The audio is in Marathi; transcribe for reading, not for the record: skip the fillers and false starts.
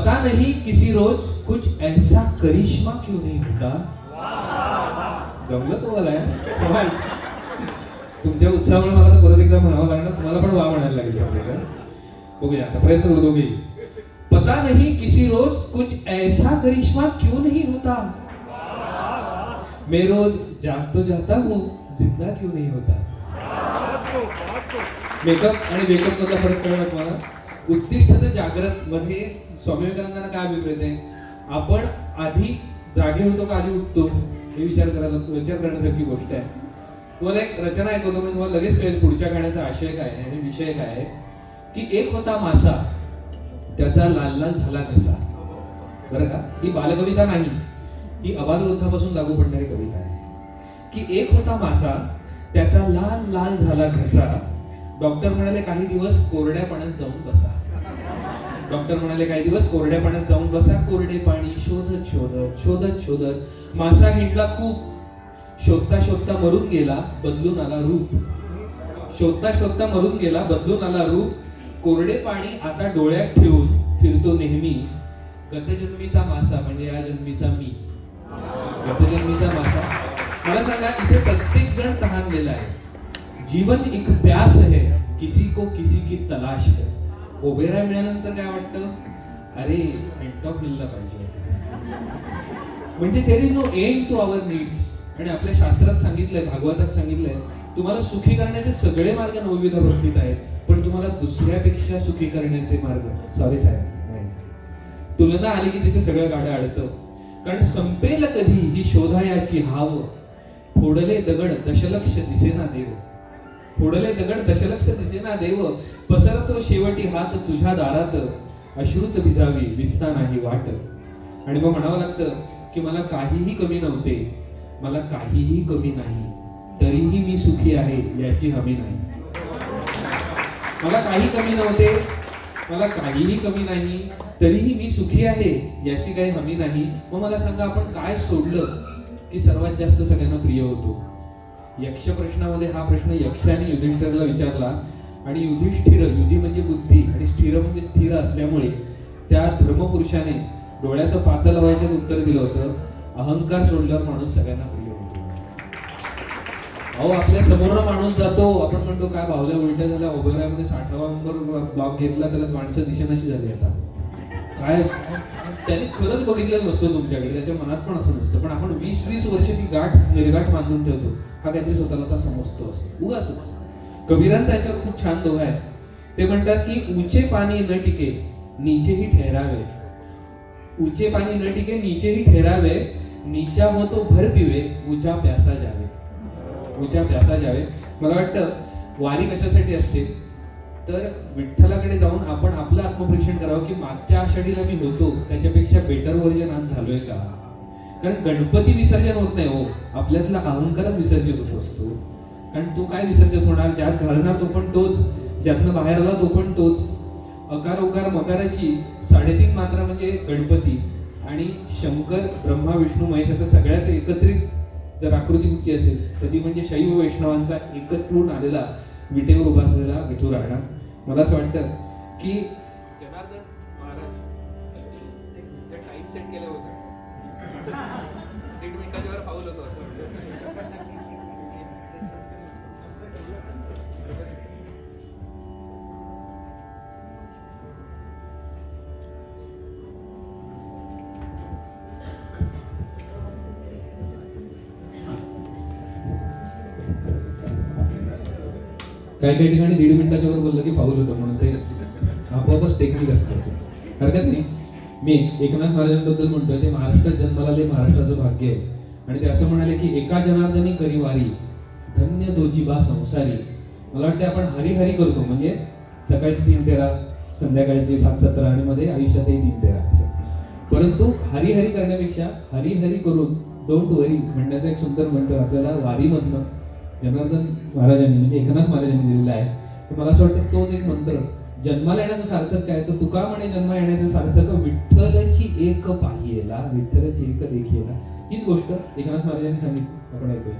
पता नहीं किसी रोज कुछ ऐसा करिश्मा क्यों नहीं होता. जमलं तुम्हाला यार? तुमच्या उत्साहामुळे मला तर परत एकदा म्हणावं लागणार, तुम्हाला पण वा म्हणायला लागेल. बघूया आता प्रयत्न करू दोघे. पता नहीं किसी रोज कुछ ऐसा करिश्मा क्यों नहीं होता. मैं रोज जागतो जाता हूँ जिंदा क्यों नहीं होता. मेकअप आणि वेकअप मधला फरक कळला तुम्हाला. उत्तिष्ठ जागृत मध्ये स्वामी विवेकानंदांना काय अभिप्रेत आहे. आपण आधी जागे होतो का आधी उठतो हे विचार करण्यासारखी गोष्ट आहे. तुम्हाला एक रचना ऐकवतो म्हणजे तुम्हाला लगेच कळेल पुढच्या गाण्याचा आशय काय आहे आणि विषय काय आहे. की एक होता मासा त्याचा लाल लाल झाला घसा. बरं का, ही बालकविता नाही, ही अबालवृद्धापासून लागू पडणारी कविता आहे. की एक होता मासा त्याचा लाल लाल झाला घसा. डॉक्टर म्हणाले काही दिवस कोरड्या पाण्यात जाऊन बसा. डॉक्टर म्हणाले काही दिवस कोरड्या पाण्यात जाऊन बसा. कोरडे पाणी शोधत शोधत शोधत शोधत मासा हिंडला खूप. शोधता शोधता मरून गेला बदलून आला रूप. शोधता शोधता मरून गेला बदलून आला रूप. कोरडे पाणी आता डोळ्यात ठेवून फिरतो नेहमी. गतजन्मीचा मासा म्हणजे या जन्मीचा मी. गतजन्मीचा मासा. मला सांगा, इथे प्रत्येक जण तहानलेला आहे. जीवन एक प्यास है, किसी को किसी की तलाश है. ओबेराय मिळाल्यानंतर काय वाटतं, अरे एंड ऑफ मिळला पाहिजे. म्हणजे there is no end to our needs. आणि आपल्या शास्त्रात सांगितलंय, भागवतात सांगितलंय, तुम्हाला सुखी करण्याचे सगळे मार्ग नवविध भक्तीत आहेत, पण तुम्हाला दुसऱ्यापेक्षा सुखी करण्याचे मार्ग, सॉरी साहेब, नाही. तुलना आली की तिथे सगळं गाडं अडतं. कारण संपेल कधी ही शोधायाची हाव. फोडले दगड दशलक्ष दिसेना देव. फोडले दगड दशलक्ष दिसेना देव. पसरतो शेवटी हात तुझ्या दारात. अश्रुत भिजावी विस्ता नाही वाट. आणि मग म्हणावं लागतं की मला काहीही कमी नव्हते, मला काहीही कमी नाही, तरीही मी सुखी आहे याची हमी नाही. मला काही कमी नव्हते, मला काहीही कमी नाही, तरीही मी सुखी आहे याची काही हमी नाही. मग मला सांगा, आपण काय सोडलं की सर्वात जास्त सगळ्यांना प्रिय होतो. यक्ष प्रश्नामध्ये हा प्रश्न यक्षाने युधिष्ठिरला विचारला. आणि युधिष्ठिर, युधी म्हणजे बुद्धी आणि स्थिर म्हणजे स्थिर असल्यामुळे त्या धर्मपुरुषाने डोळ्याचं पातळ लावायचं उत्तर दिलं होतं, अहंकार सोडल्यावर माणूस सगळ्यांना प्रिय होतो. अहो, आपल्या समोर माणूस जातो, आपण म्हणतो काय भावल्या उलट्या झाल्या, ओबेरायमध्ये 60वा नंबर ब्लॉक घेतला, त्याला माणसं दिसेनाशी झाली. आता काय त्याने खरंच बघितलेलं नसतं तुमच्याकडे, त्याच्या मनात पण असं नसतं. पण आपण 20-20 वर्ष ती गाठ निर्गाठ बांधून ठेवतो. हा काहीतरी स्वतःला आता समजतो असं उगाच. कबीरांचा याच्यावर खूप छान दोहा आहे. ते म्हणतात की ऊंचे पाणी न टिके नीचेही ठहरावे. ऊंचे पाणी न टिके नीचेही ठहरावे. नीचा हो तो भर पिवे, ऊंचा प्यासा जावे. ऊंचा प्यासा जावे. मला वाटतं वारी कशासाठी असते तर विठ्ठलाकडे जाऊन आपण आपलं आत्मपरीक्षण करावं की मागच्या आषाढीला मी होतो त्याच्यापेक्षा बेटर व्हर्जन आज झालोय का. कारण गणपती विसर्जन होत नाही हो, आपल्यातला अहंकारच विसर्जित होत असतो. कारण तो काय विसर्जित होणार, ज्यात घालणार तो पण तोच, ज्यातनं बाहेर आला तो पण तोच. अकार उकार मकाराची 3.5 मात्रा म्हणजे गणपती. आणि शंकर ब्रह्मा विष्णू महेश आता सगळ्याच एकत्रित जर आकृती कुठची असेल तर ती म्हणजे शैव वैष्णवांचा एकत्रून आलेला विटेवर उभा असलेला विठू राणा. मला असं वाटतं की जनार्दन महाराज टाइम सेट केलं होतं, 1 मिनिटाच्या वर पाऊल होतो असं वाटतं. काही काही ठिकाणी 1.5 मिनिटाच्या वर बोललं की फाऊल होतं, म्हणून ते आपोआपच टेक्निक असतं. हरकत नाही. मी एकनाथ महाराजांबद्दल म्हणतोय, ते महाराष्ट्रात जन्माला आले, महाराष्ट्राचं भाग्य आहे. आणि ते असं म्हणाले की एका जनार्दनी करी वारी, धन्य दोची बा संसारी. मला वाटतं आपण हरिहरी करतो, म्हणजे सकाळची 3:13, संध्याकाळची 7:17 आणि मध्ये आयुष्याचंही 3:13 असं. परंतु हरिहरी करण्यापेक्षा हरिहरी करून डोंट वरी म्हणण्याचा एक सुंदर मंत्र आपल्याला वारीमधनं जनार्दन महाराजांनी म्हणजे एकनाथ महाराजांनी दिलेला आहे. तर मला असं वाटतं तोच एक मंत्र, जन्माला येण्याचं सार्थक काय, तर तुका म्हणे जन्म येण्याचं सार्थक विठ्ठलची एक पाहिला, विठ्ठलची एक देखिला. हीच गोष्ट एकनाथ महाराजांनी सांगितली. आपण ऐकूया.